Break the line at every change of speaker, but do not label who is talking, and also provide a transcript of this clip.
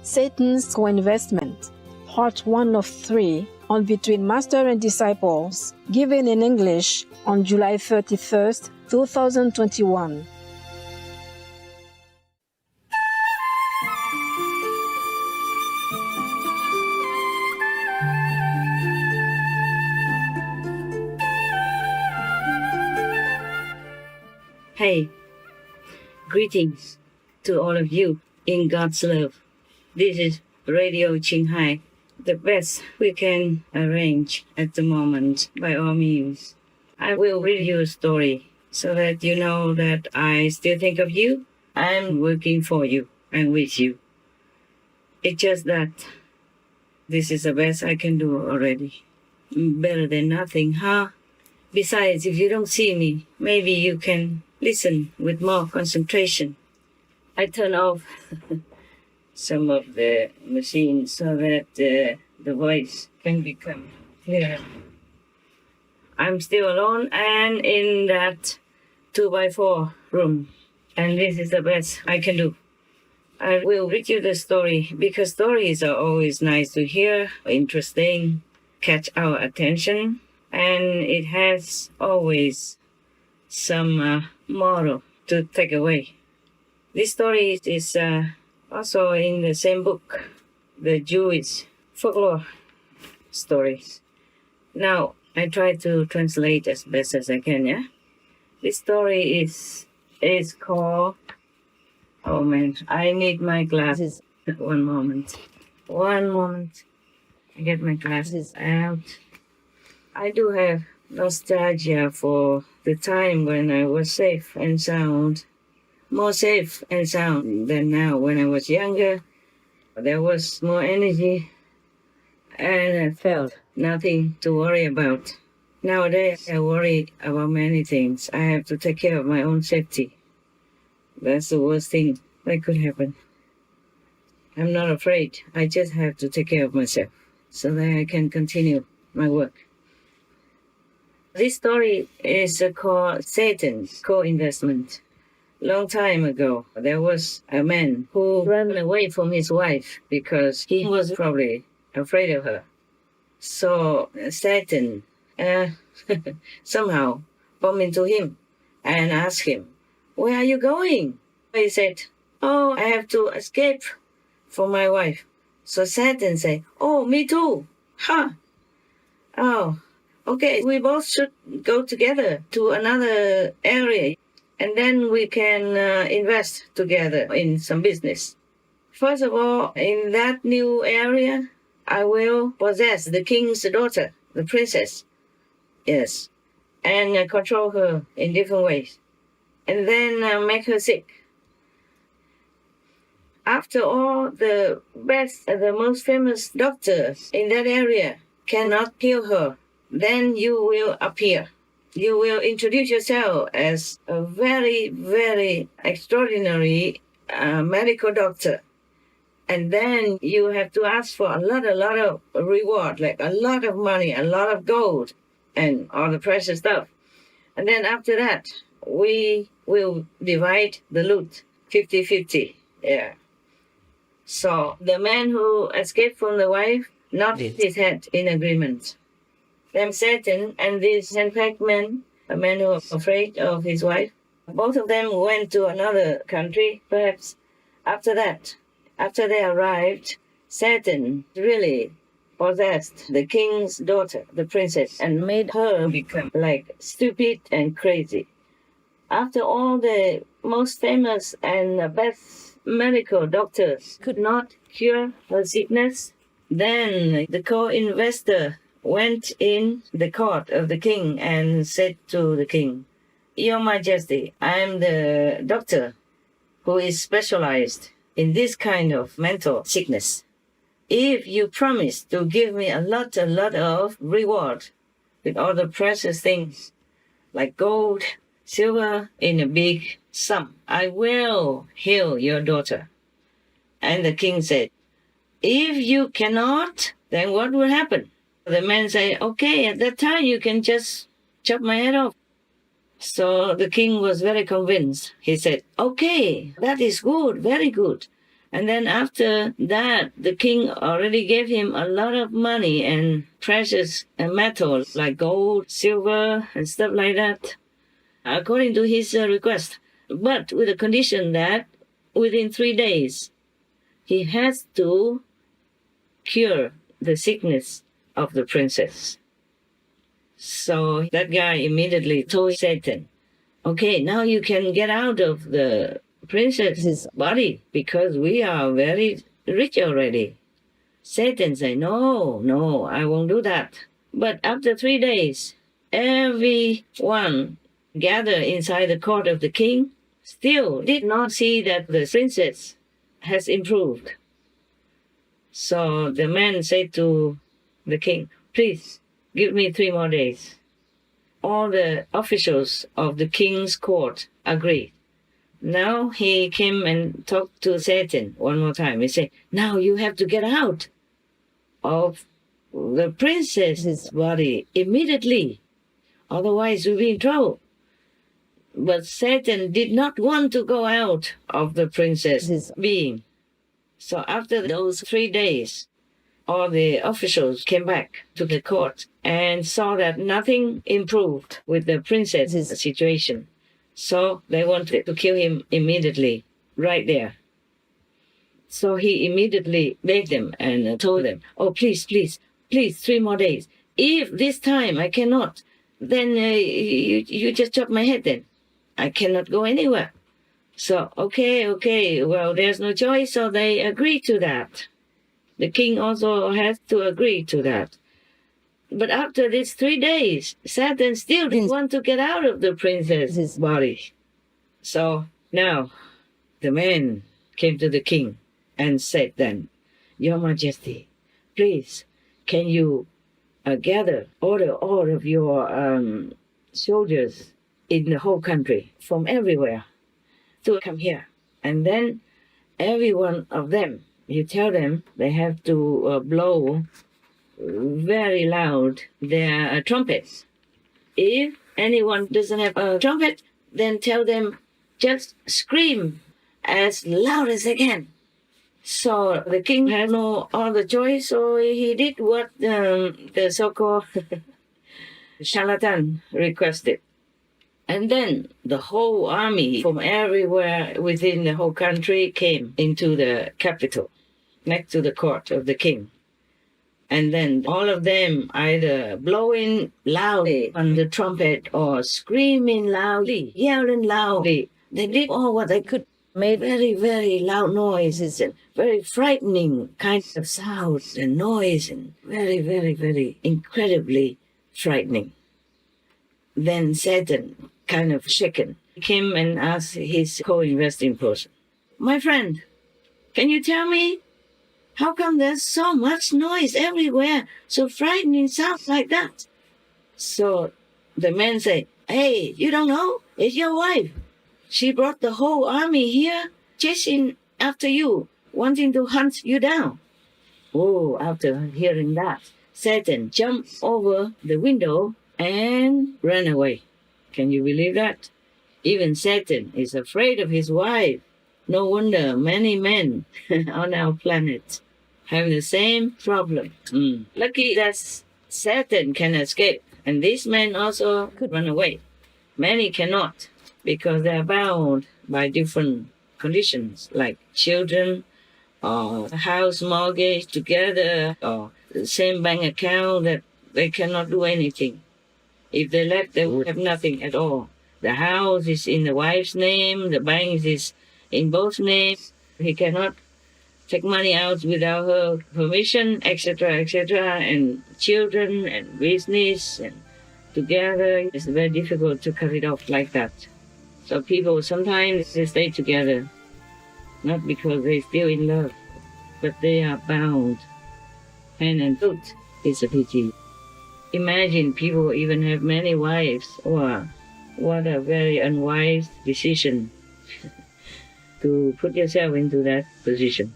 Satan's Co-Investment, Part 1 of 3, on Between Master and Disciples, given in English on July 31st, 2021.
Hey, greetings to all of you in God's love. This is Radio Thanh, the best we can arrange at the moment by all means. I will read you a story so that you know that I still think of you. I'm working for you and with you. It's just that this is the best I can do already. Better than nothing, huh? Besides, if you don't see me, maybe you can listen with more concentration. I turn off some of the machines so that the voice can become clearer. I'm still alone and in that 2x4 room, and this is the best I can do. I will read you the story because stories are always nice to hear, interesting, catch our attention, and it has always some moral to take away. This story is also in the same book, the Jewish folklore stories. Now, I try to translate as best as I can, yeah? This story is called... Oh man, I need my glasses. One moment. I get my glasses out. I do have nostalgia for the time when I was safe and sound. More safe and sound than now. When I was younger, there was more energy and I felt nothing to worry about. Nowadays, I worry about many things. I have to take care of my own safety. That's the worst thing that could happen. I'm not afraid. I just have to take care of myself so that I can continue my work. This story is called Satan's Co-Investment. Long time ago, there was a man who ran away from his wife because he was probably afraid of her. So Satan somehow bumped into him and asked him, "Where are you going?" He said, "Oh, I have to escape from my wife." So Satan said, "Oh, me too. Huh? Oh, okay, we both should go together to another area. And then we can invest together in some business. First of all, in that new area, I will possess the king's daughter, the princess. Yes. And control her in different ways. And then make her sick. After all, the best, the most famous doctors in that area cannot heal her. Then you will appear. You will introduce yourself as a very, very extraordinary medical doctor. And then you have to ask for a lot of reward, like a lot of money, a lot of gold, and all the precious stuff. And then after that, we will divide the loot 50-50. Yeah. So the man who escaped from the wife nodded his head in agreement. Then Satan and this handpacked man, a man who was afraid of his wife, both of them went to another country, perhaps. After that, after they arrived, Satan really possessed the king's daughter, the princess, and made her become like stupid and crazy. After all, the most famous and best medical doctors could not cure her sickness, then the co-investor went in the court of the king and said to the king, "Your Majesty, I am the doctor who is specialized in this kind of mental sickness. If you promise to give me a lot of reward with all the precious things like gold, silver in a big sum, I will heal your daughter." And the king said, "If you cannot, then what will happen?" The man said, "Okay, at that time you can just chop my head off." So the king was very convinced. He said, "Okay, that is good, very good. And then after that, the king already gave him a lot of money and precious metals like gold, silver, and stuff like that, according to his request. But with the condition that within 3 days, he has to cure the sickness of the princess. So that guy immediately told Satan, okay, now you can get out of the princess's body because we are very rich already. Satan said, no, I won't do that. But after 3 days, everyone gathered inside the court of the king still did not see that the princess has improved. So the man said to the king, please give me 3 more days. All the officials of the king's court agreed. Now he came and talked to Satan one more time. He said, now you have to get out of the princess's body immediately. Otherwise you'll be in trouble. But Satan did not want to go out of the princess's being. So after those 3 days, all the officials came back to the court and saw that nothing improved with the princess's situation. So they wanted to kill him immediately, right there. So he immediately begged them and told them, oh, please, 3 more days. If this time I cannot, then you just chop my head then. I cannot go anywhere. So, okay, well, there's no choice, so they agreed to that. The king also has to agree to that. But after these 3 days, Satan still didn't want to get out of the princess's body. So now the man came to the king and said then, Your Majesty, please, can you order all of your soldiers in the whole country from everywhere to come here. And then every one of them, you tell them they have to blow very loud their trumpets. If anyone doesn't have a trumpet, then tell them just scream as loud as they can. So the king had no other choice, so he did what the so-called charlatan requested. And then the whole army from everywhere within the whole country came into the capital, next to the court of the king. And then all of them either blowing loudly on the trumpet or screaming loudly, yelling loudly. They did all what they could, made very, very loud noises and very frightening kinds of sounds and noise and very, very, very incredibly frightening. Then Satan, kind of shaken, came and asked his co-investing person, my friend, can you tell me how come there's so much noise everywhere, so frightening sounds like that? So the man said, hey, you don't know? It's your wife. She brought the whole army here, chasing after you, wanting to hunt you down. Oh, after hearing that, Satan jumped over the window and ran away. Can you believe that? Even Satan is afraid of his wife. No wonder many men on our planet have the same problem. Lucky that Satan can escape, and this man also could run away. Many cannot, because they are bound by different conditions, like children, or house mortgage together, or the same bank account that they cannot do anything. If they left, they would have nothing at all. The house is in the wife's name, the bank is in both names. He cannot take money out without her permission, etc., and children and business and together. It's very difficult to cut it off like that. So people sometimes they stay together, not because they're still in love, but they are bound. Hand and foot is a pity. Imagine people even have many wives. Wow, what a very unwise decision to put yourself into that position.